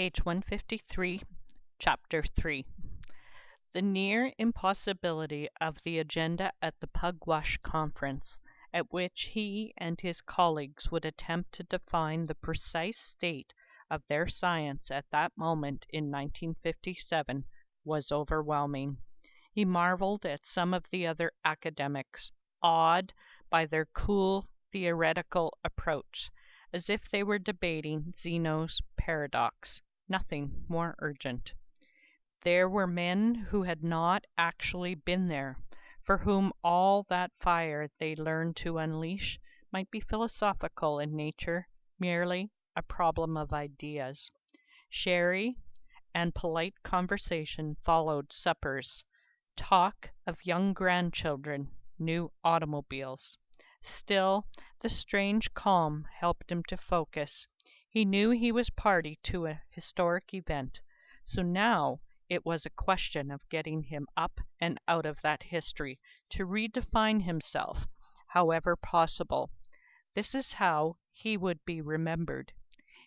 Page 153, Chapter 3. The near impossibility of the agenda at the Pugwash Conference, at which he and his colleagues would attempt to define the precise state of their science at that moment in 1957, was overwhelming. He marveled at some of the other academics, awed by their cool theoretical approach, as if they were debating Zeno's paradox, nothing more urgent. There were men who had not actually been there, for whom all that fire they learned to unleash might be philosophical in nature, merely a problem of ideas. Sherry and polite conversation followed suppers, talk of young grandchildren, new automobiles. Still, the strange calm helped him to focus. He knew he was party to a historic event, so now it was a question of getting him up and out of that history, to redefine himself, however possible. This is how he would be remembered.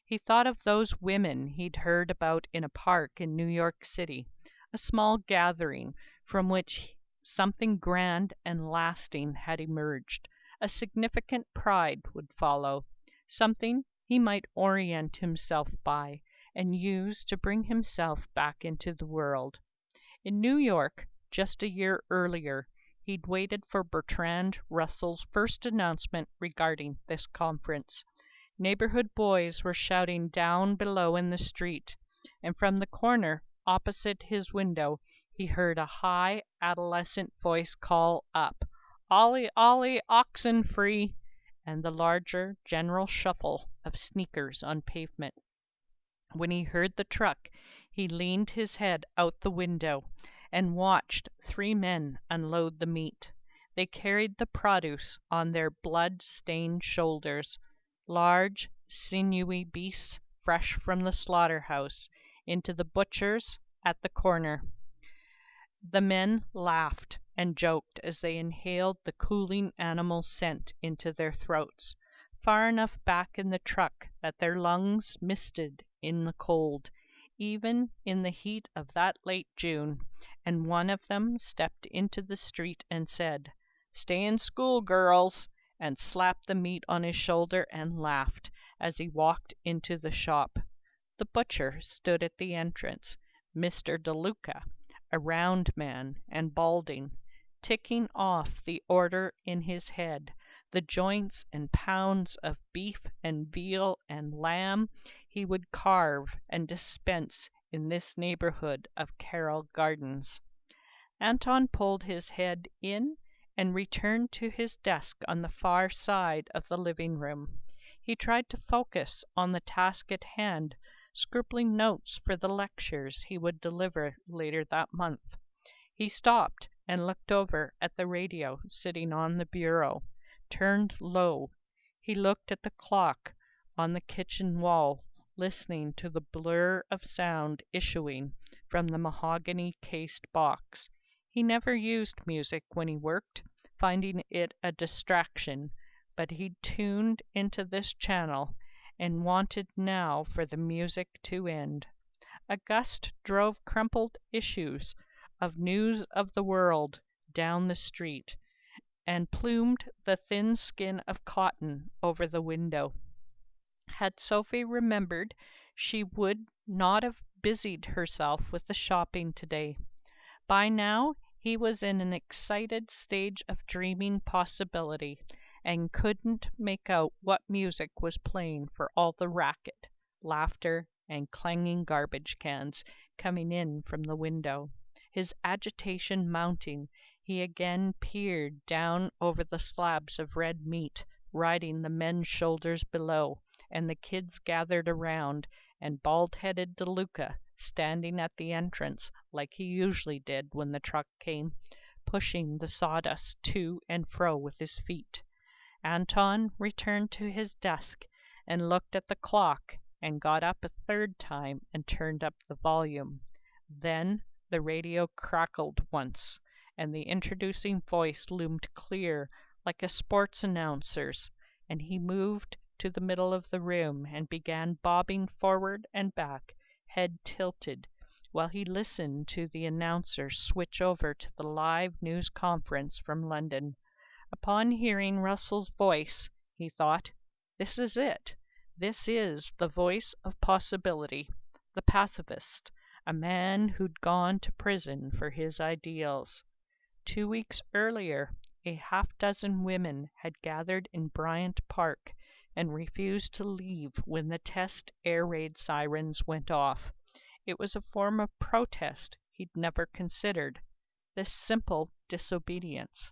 He thought of those women he'd heard about in a park in New York City, a small gathering from which something grand and lasting had emerged. A significant pride would follow, something he might orient himself by and use to bring himself back into the world. In New York, just a year earlier, he'd waited for Bertrand Russell's first announcement regarding this conference. Neighborhood boys were shouting down below in the street, and from the corner opposite his window he heard a high adolescent voice call up, "Ollie, Ollie, oxen free," and the larger general shuffle of sneakers on pavement. When he heard the truck, he leaned his head out the window and watched three men unload the meat. They carried the produce on their blood-stained shoulders, large, sinewy beasts fresh from the slaughterhouse, into the butcher's at the corner. The men laughed and joked as they inhaled the cooling animal scent into their throats, far enough back in the truck that their lungs misted in the cold, even in the heat of that late June, and one of them stepped into the street and said, "Stay in school, girls," and slapped the meat on his shoulder and laughed as he walked into the shop. The butcher stood at the entrance, Mr. DeLuca, a round man and balding, ticking off the order in his head, the joints and pounds of beef and veal and lamb he would carve and dispense in this neighborhood of Carroll Gardens. Anton pulled his head in and returned to his desk on the far side of the living room. He tried to focus on the task at hand, scribbling notes for the lectures he would deliver later that month. He stopped and looked over at the radio sitting on the bureau, turned low. He looked at the clock on the kitchen wall, listening to the blur of sound issuing from the mahogany-cased box. He never used music when he worked, finding it a distraction, but he'd tuned into this channel and wanted now for the music to end. A gust drove crumpled issues of News of the World down the street and plumed the thin skin of cotton over the window. Had Sophie remembered, she would not have busied herself with the shopping today. By now he was in an excited stage of dreaming possibility, and couldn't make out what music was playing for all the racket, laughter, and clanging garbage cans coming in from the window. His agitation mounting, he again peered down over the slabs of red meat, riding the men's shoulders below, and the kids gathered around, and bald-headed DeLuca standing at the entrance like he usually did when the truck came, pushing the sawdust to and fro with his feet. Anton returned to his desk and looked at the clock and got up a third time and turned up the volume. Then the radio crackled once, and the introducing voice loomed clear like a sports announcer's, and he moved to the middle of the room and began bobbing forward and back, head tilted, while he listened to the announcer switch over to the live news conference from London. Upon hearing Russell's voice, he thought, "This is it. This is the voice of possibility, the pacifist, a man who'd gone to prison for his ideals." 2 weeks earlier, a half-dozen women had gathered in Bryant Park and refused to leave when the test air raid sirens went off. It was a form of protest he'd never considered, this simple disobedience.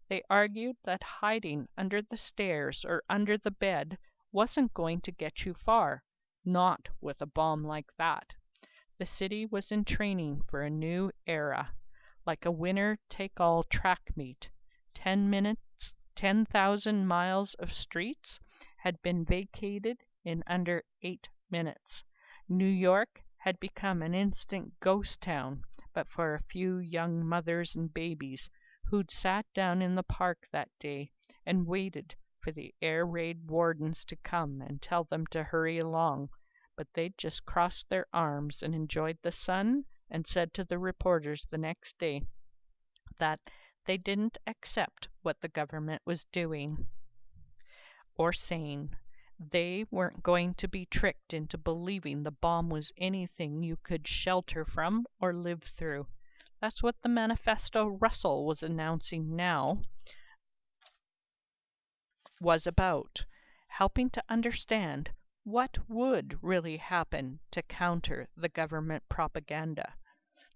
They argued that hiding under the stairs or under the bed wasn't going to get you far, not with a bomb like that. The city was in training for a new era, like a winner-take-all track meet. 10,000 miles of streets had been vacated in under 8 minutes. New York had become an instant ghost town, but for a few young mothers and babies who'd sat down in the park that day and waited for the air raid wardens to come and tell them to hurry along, but they'd just crossed their arms and enjoyed the sun and said to the reporters the next day that they didn't accept what the government was doing or saying. They weren't going to be tricked into believing the bomb was anything you could shelter from or live through. That's what the manifesto Russell was announcing now was about, helping to understand what would really happen to counter the government propaganda.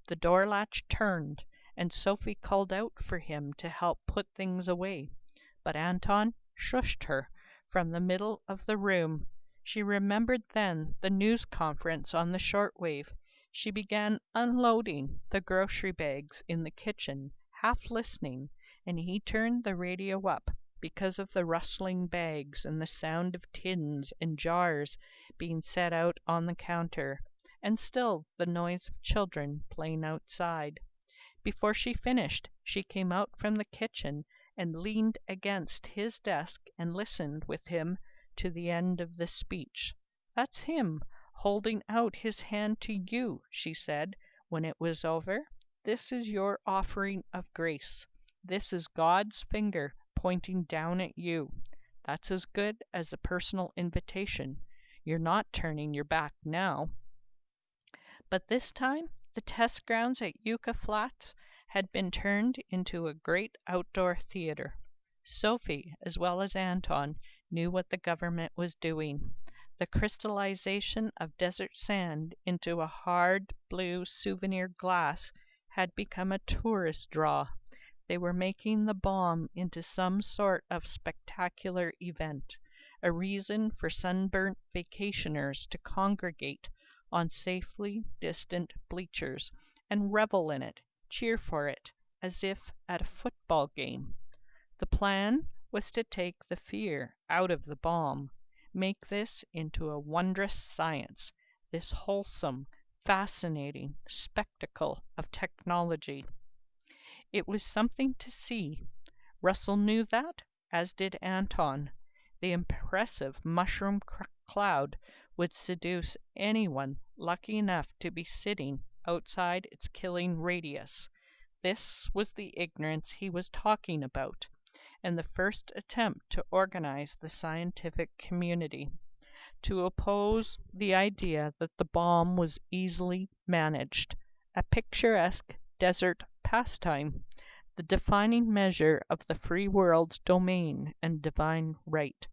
The door latch turned, and Sophie called out for him to help put things away, but Anton shushed her from the middle of the room. She remembered then the news conference on the shortwave. She began unloading the grocery bags in the kitchen, half listening, and he turned the radio up because of the rustling bags and the sound of tins and jars being set out on the counter, and still the noise of children playing outside. Before she finished, she came out from the kitchen and leaned against his desk and listened with him to the end of the speech. "That's him, holding out his hand to you," she said, when it was over. "This is your offering of grace. This is God's finger pointing down at you. That's as good as a personal invitation. You're not turning your back now." But this time the test grounds at Yucca Flats had been turned into a great outdoor theater. Sophie, as well as Anton, knew what the government was doing. The crystallization of desert sand into a hard blue souvenir glass had become a tourist draw. They were making the bomb into some sort of spectacular event, a reason for sunburnt vacationers to congregate on safely distant bleachers and revel in it, cheer for it, as if at a football game. The plan was to take the fear out of the bomb, make this into a wondrous science, this wholesome, fascinating spectacle of technology. It was something to see. Russell knew that, as did Anton. The impressive mushroom cloud would seduce anyone lucky enough to be sitting outside its killing radius. This was the ignorance he was talking about, and the first attempt to organize the scientific community, to oppose the idea that the bomb was easily managed, a picturesque desert pastime, the defining measure of the free world's domain and divine right.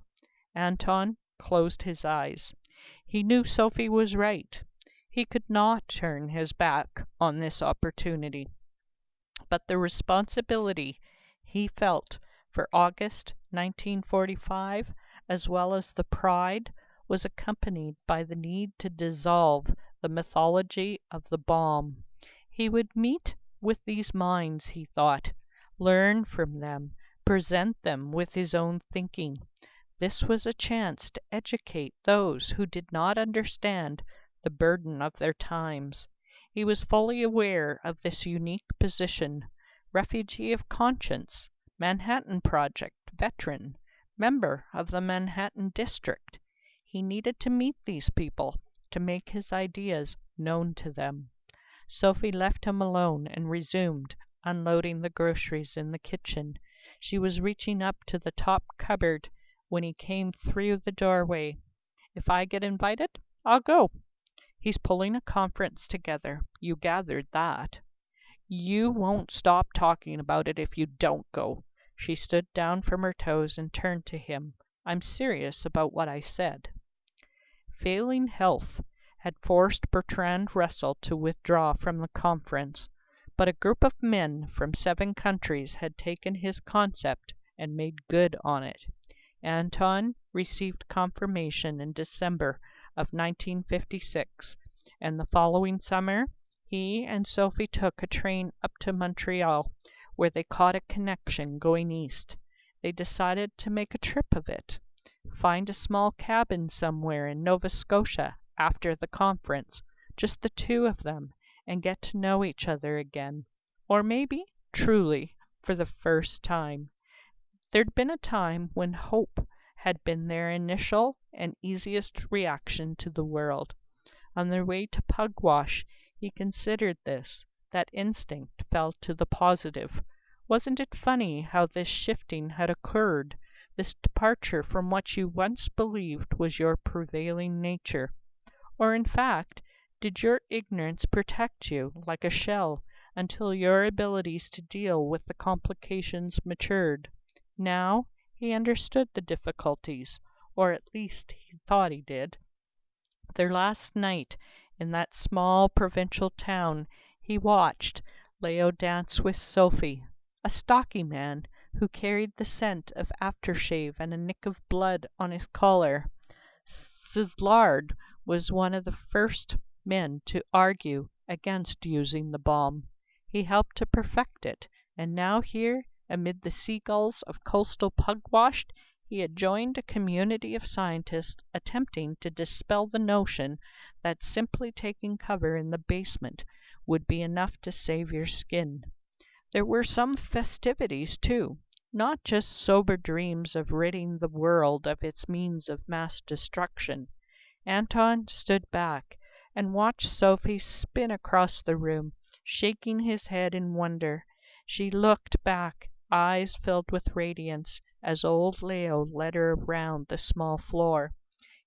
Anton closed his eyes. He knew Sophie was right. He could not turn his back on this opportunity. But the responsibility he felt for August 1945, as well as the pride, was accompanied by the need to dissolve the mythology of the bomb. He would meet with these minds, he thought, learn from them, present them with his own thinking. This was a chance to educate those who did not understand the burden of their times. He was fully aware of this unique position, refugee of conscience, Manhattan Project veteran, member of the Manhattan District. He needed to meet these people, to make his ideas known to them. Sophie left him alone and resumed unloading the groceries in the kitchen. She was reaching up to the top cupboard when he came through the doorway. "If I get invited, I'll go. He's pulling a conference together. You gathered that." "You won't stop talking about it if you don't go." She stood down from her toes and turned to him. "I'm serious about what I said." Failing health had forced Bertrand Russell to withdraw from the conference, but a group of men from 7 countries had taken his concept and made good on it. Anton received confirmation in December of 1956, and the following summer he and Sophie took a train up to Montreal, where they caught a connection going east. They decided to make a trip of it. Find a small cabin somewhere in Nova Scotia after the conference, just the 2 of them, and get to know each other again. Or maybe, truly, for the first time. There'd been a time when hope had been their initial and easiest reaction to the world. On their way to Pugwash he considered this. That instinct fell to the positive. Wasn't it funny how this shifting had occurred? This departure from what you once believed was your prevailing nature? Or in fact, did your ignorance protect you like a shell until your abilities to deal with the complications matured? Now he understood the difficulties, or at least he thought he did. Their last night in that small provincial town he watched Leo dance with Sophie, a stocky man who carried the scent of aftershave and a nick of blood on his collar. Szilard was one of the first men to argue against using the bomb. He helped to perfect it, and now here, amid the seagulls of coastal Pugwash, he had joined a community of scientists attempting to dispel the notion that simply taking cover in the basement would be enough to save your skin. There were some festivities, too, not just sober dreams of ridding the world of its means of mass destruction. Anton stood back and watched Sophie spin across the room, shaking his head in wonder. She looked back, eyes filled with radiance, as old Leo led her around the small floor.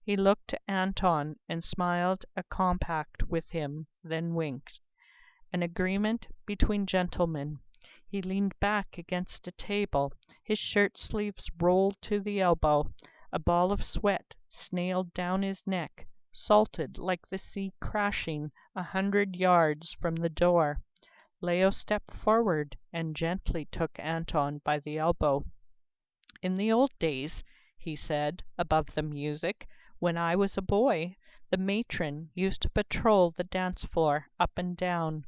He looked to Anton and smiled a compact with him, then winked. An agreement between gentlemen. He leaned back against a table, his shirt sleeves rolled to the elbow. A ball of sweat snailed down his neck, salted like the sea crashing 100 yards from the door. Leo stepped forward and gently took Anton by the elbow. "In the old days," he said, above the music, "when I was a boy, the matron used to patrol the dance floor up and down,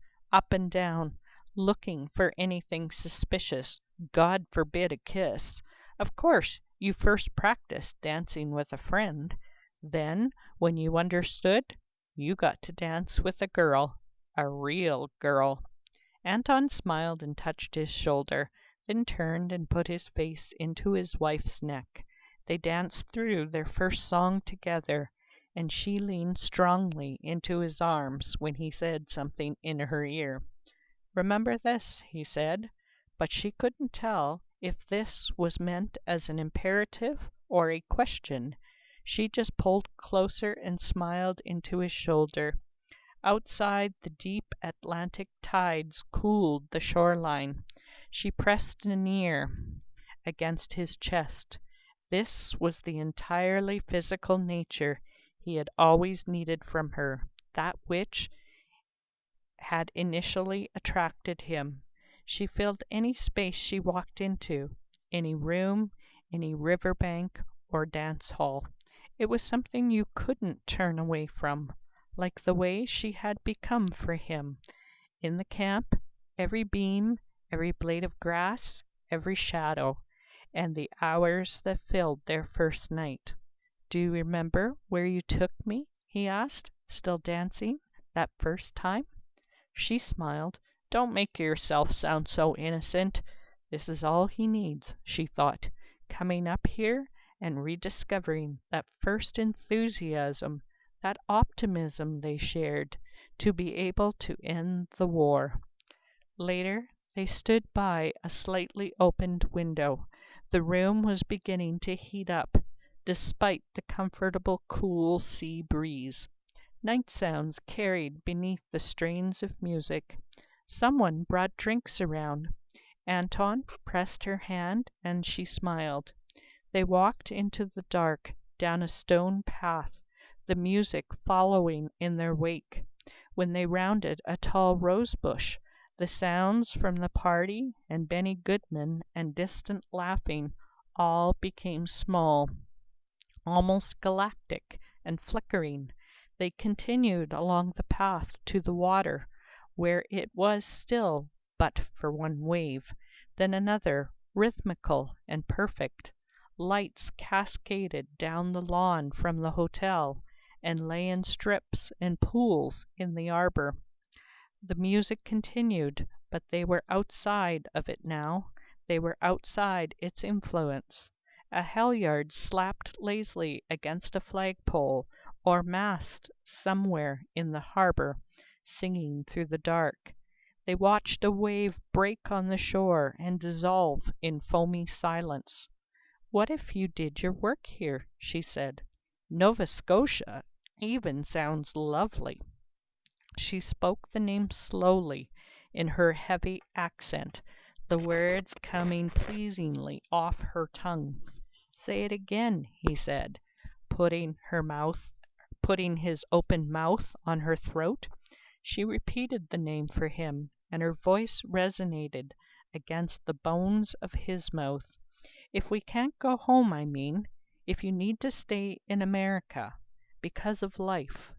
looking for anything suspicious, God forbid a kiss. Of course, you first practiced dancing with a friend. Then, when you understood, you got to dance with a girl, a real girl." Anton smiled and touched his shoulder, then turned and put his face into his wife's neck. They danced through their first song together, and she leaned strongly into his arms when he said something in her ear. "Remember this," he said, but she couldn't tell if this was meant as an imperative or a question. She just pulled closer and smiled into his shoulder. Outside, the deep Atlantic tides cooled the shoreline. She pressed an ear against his chest. This was the entirely physical nature he had always needed from her, that which had initially attracted him. She filled any space she walked into, any room, any riverbank or dance hall. It was something you couldn't turn away from, like the way she had become for him. In the camp, every beam, every blade of grass, every shadow, and the hours that filled their first night. "Do you remember where you took me?" he asked, still dancing, "that first time?" She smiled. "Don't make yourself sound so innocent." This is all he needs, she thought, coming up here and rediscovering that first enthusiasm, that optimism they shared, to be able to end the war. Later, they stood by a slightly opened window. The room was beginning to heat up, despite the comfortable cool sea breeze. Night sounds carried beneath the strains of music. Someone brought drinks around. Anton pressed her hand and she smiled. They walked into the dark, down a stone path, the music following in their wake. When they rounded a tall rose bush, the sounds from the party and Benny Goodman and distant laughing all became small, almost galactic and flickering. They continued along the path to the water, where it was still but for one wave, then another, rhythmical and perfect. Lights cascaded down the lawn from the hotel and lay in strips and pools in the arbor. The music continued, but they were outside of it now. They were outside its influence. A halyard slapped lazily against a flagpole or mast somewhere in the harbor, singing through the dark. They watched a wave break on the shore and dissolve in foamy silence. "What if you did your work here?" she said. "Nova Scotia even sounds lovely." She spoke the name slowly in her heavy accent, the words coming pleasingly off her tongue. "Say it again," he said, putting his open mouth on her throat. She repeated the name for him, and her voice resonated against the bones of his mouth. "If we can't go home, I mean. If you need to stay in America. Because of life.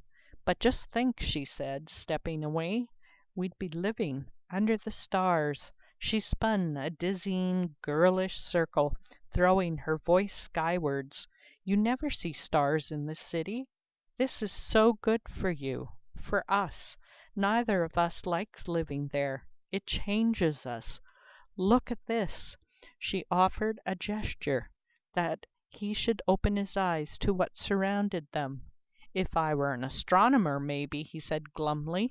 But just think," she said, stepping away, "we'd be living under the stars." She spun a dizzying, girlish circle, throwing her voice skywards. "You never see stars in this city. This is so good for you, for us. Neither of us likes living there. It changes us. Look at this." She offered a gesture that he should open his eyes to what surrounded them. "If I were an astronomer, maybe," he said glumly.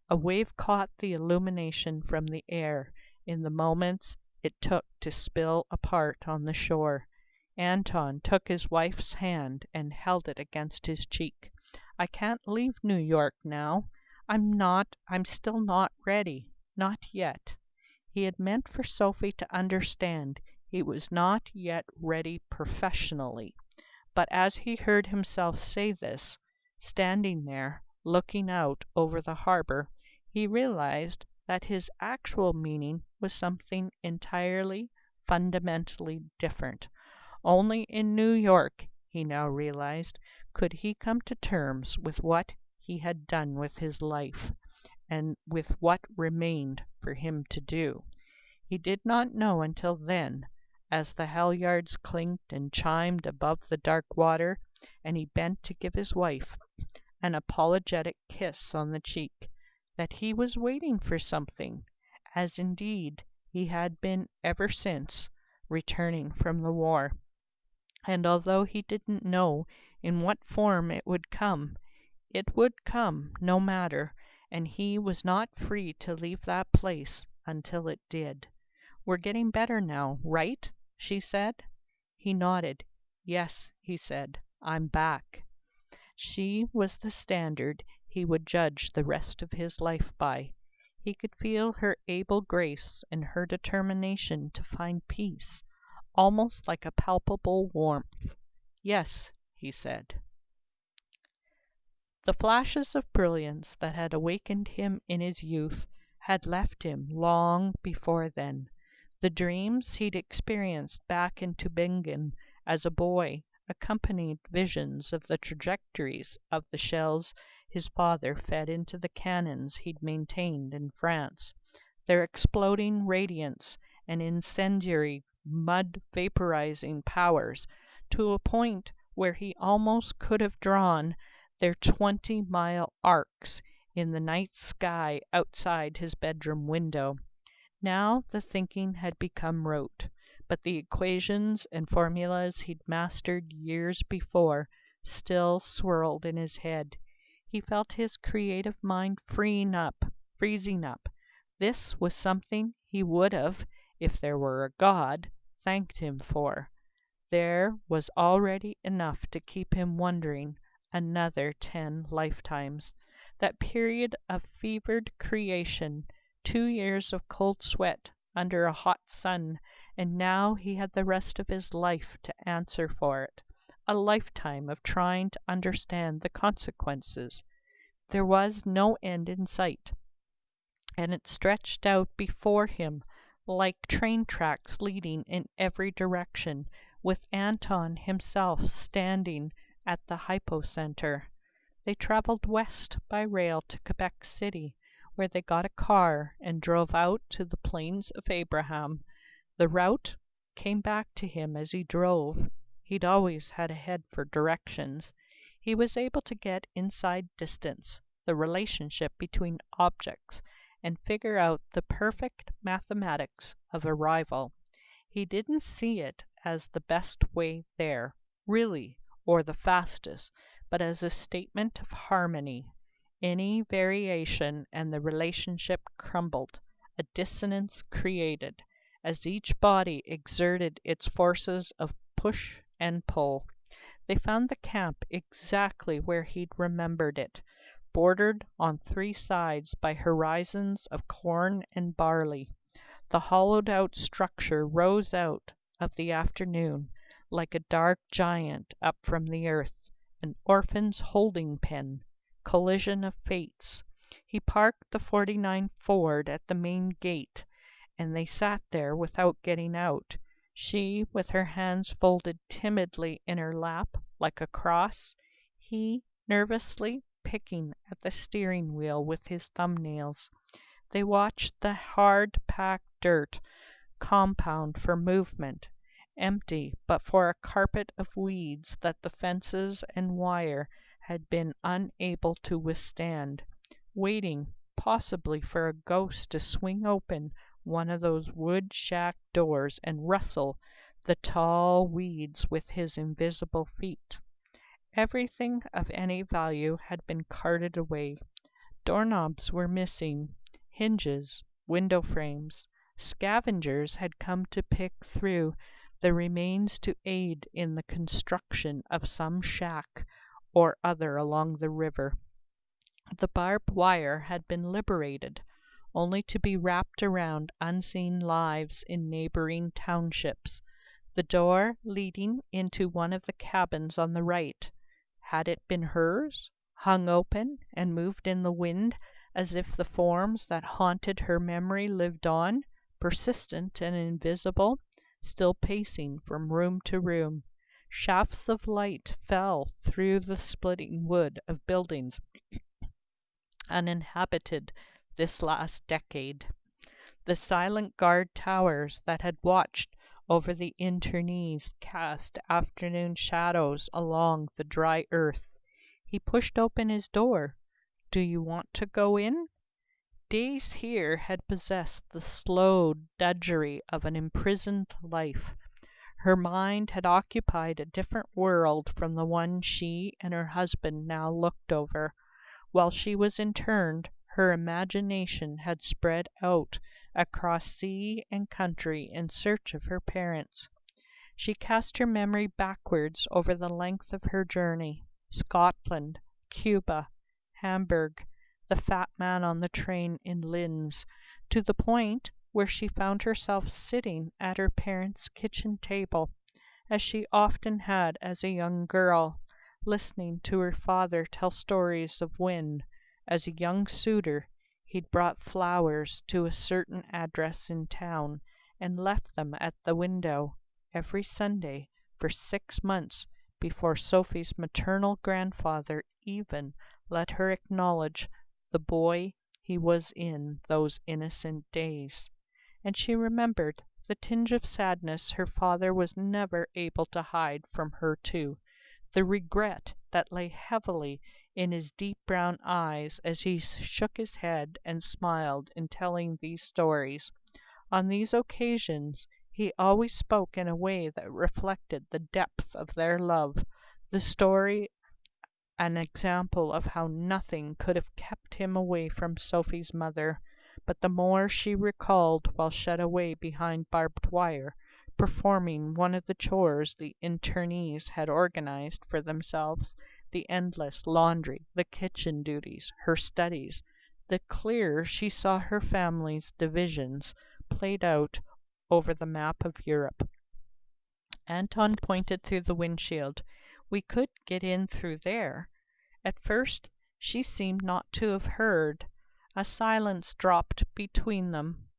A wave caught the illumination from the air in the moments it took to spill apart on the shore. Anton took his wife's hand and held it against his cheek. "I can't leave New York now. I'm still not ready. Not yet." He had meant for Sophie to understand he was not yet ready professionally. But as he heard himself say this, standing there, looking out over the harbor, he realized that his actual meaning was something entirely, fundamentally different. Only in New York, he now realized, could he come to terms with what he had done with his life, and with what remained for him to do. He did not know until then, as the halyards clinked and chimed above the dark water, and he bent to give his wife an apologetic kiss on the cheek, that he was waiting for something, as indeed he had been ever since returning from the war. And although he didn't know in what form it would come no matter, and he was not free to leave that place until it did. "We're getting better now, right?" she said. He nodded. "Yes," he said, "I'm back." She was the standard he would judge the rest of his life by. He could feel her able grace and her determination to find peace, almost like a palpable warmth. "Yes," he said. The flashes of brilliance that had awakened him in his youth had left him long before then. The dreams he'd experienced back in Tübingen as a boy accompanied visions of the trajectories of the shells his father fed into the cannons he'd maintained in France, their exploding radiance and incendiary mud vaporizing powers, to a point where he almost could have drawn their 20-mile arcs in the night sky outside his bedroom window. Now the thinking had become rote, but the equations and formulas he'd mastered years before still swirled in his head. He felt his creative mind freezing up. This was something he would have, if there were a God, thanked him for. There was already enough to keep him wondering another 10 lifetimes. That period of fevered creation, 2 years of cold sweat under a hot sun, and now he had the rest of his life to answer for it. A lifetime of trying to understand the consequences. There was no end in sight, and it stretched out before him like train tracks leading in every direction, with Anton himself standing at the hypocenter. They traveled west by rail to Quebec City, where they got a car and drove out to the Plains of Abraham. The route came back to him as he drove. He'd always had a head for directions. He was able to get inside distance, the relationship between objects, and figure out the perfect mathematics of arrival. He didn't see it as the best way there, really, or the fastest, but as a statement of harmony. Any variation and the relationship crumbled, a dissonance created, as each body exerted its forces of push and pull. They found the camp exactly where he'd remembered it, bordered on 3 sides by horizons of corn and barley. The hollowed-out structure rose out of the afternoon like a dark giant up from the earth, an orphan's holding pen, collision of fates. He parked the '49 Ford at the main gate, and they sat there without getting out, she with her hands folded timidly in her lap like a cross, he nervously picking at the steering wheel with his thumbnails. They watched the hard-packed dirt compound for movement, empty but for a carpet of weeds that the fences and wire had been unable to withstand, waiting possibly for a ghost to swing open one of those wood shack doors and rustle the tall weeds with his invisible feet. Everything of any value had been carted away. Doorknobs were missing, hinges, window frames. Scavengers had come to pick through the remains to aid in the construction of some shack or other along the river. The barbed wire had been liberated, only to be wrapped around unseen lives in neighboring townships. The door leading into one of the cabins on the right, had it been hers, hung open and moved in the wind as if the forms that haunted her memory lived on, persistent and invisible, still pacing from room to room. Shafts of light fell through the splitting wood of buildings uninhabited this last decade. The silent guard towers that had watched over the internees cast afternoon shadows along the dry earth. He pushed open his door. "Do you want to go in?" Days here had possessed the slow drudgery of an imprisoned life. Her mind had occupied a different world from the one she and her husband now looked over. While she was interned, her imagination had spread out across sea and country in search of her parents. She cast her memory backwards over the length of her journey. Scotland, Cuba, Hamburg, the fat man on the train in Linz, to the point where she found herself sitting at her parents' kitchen table, as she often had as a young girl, listening to her father tell stories of when, as a young suitor, he'd brought flowers to a certain address in town and left them at the window every Sunday for 6 months before Sophie's maternal grandfather even let her acknowledge the boy he was in those innocent days. And she remembered the tinge of sadness her father was never able to hide from her too, the regret that lay heavily in his deep brown eyes as he shook his head and smiled in telling these stories. On these occasions he always spoke in a way that reflected the depth of their love, The story an example of how nothing could have kept him away from Sophie's mother, but the more she recalled while shut away behind barbed wire, performing one of the chores the internees had organized for themselves, the endless laundry, the kitchen duties, her studies, the clearer she saw her family's divisions played out over the map of Europe. Anton pointed through the windshield. We could get in through there. At first she seemed not to have heard. A silence dropped between them.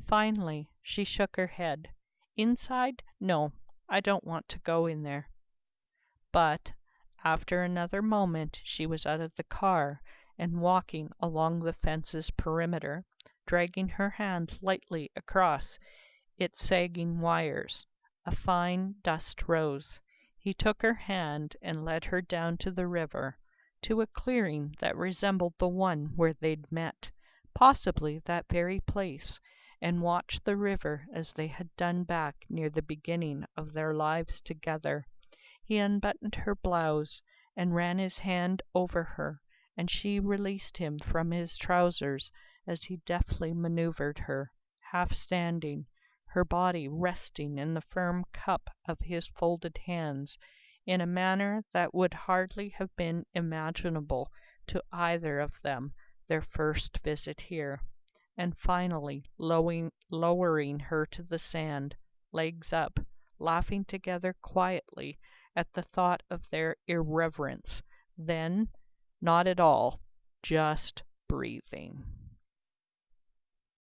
Finally she shook her head. Inside? No, I don't want to go in there. But after another moment she was out of the car and walking along the fence's perimeter, dragging her hand lightly across its sagging wires. A fine dust rose. He took her hand and led her down to the river, to a clearing that resembled the one where they'd met, possibly that very place, and watched the river as they had done back near the beginning of their lives together. He unbuttoned her blouse and ran his hand over her, and she released him from his trousers as he deftly maneuvered her, half standing, her body resting in the firm cup of his folded hands in a manner that would hardly have been imaginable to either of them their first visit here, and finally lowering her to the sand, legs up, laughing together quietly at the thought of their irreverence, then not at all, just breathing.